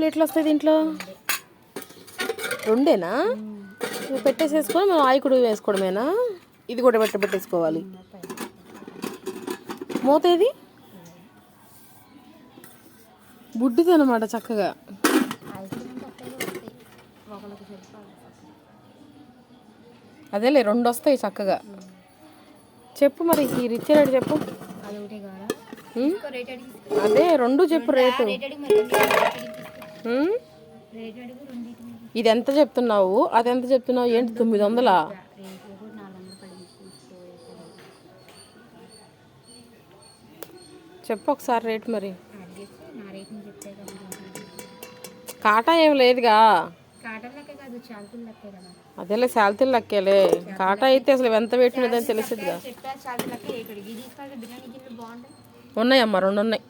ప్లేట్లు వస్తాయి దీంట్లో? రెండేనా? నువ్వు పెట్టేసేసుకొని మనం ఆయికుడు వేసుకోవడమేనా? ఇది కూడా పెట్టేసుకోవాలి. మూతేది బుడ్డిది అనమాట చక్కగా. అదేలే 2 వస్తాయి చక్కగా. చెప్పు మరి ఈ రిచ్ రేటు చెప్పు. అదే 2 చెప్పు రేటు. ఇది ఎంత చెప్తున్నావు, అది ఎంత చెప్తున్నావు? ఏంటి 900? చెప్పు ఒకసారి రేటు మరి. కాటా ఏం లేదుగా. అదేలే శాలతీలు లెక్కేలే. కాటా అయితే అసలు ఎంత వెయిట్ ఉన్నదని తెలిసిద్దిగా. ఉన్నాయమ్మా, 2 ఉన్నాయి.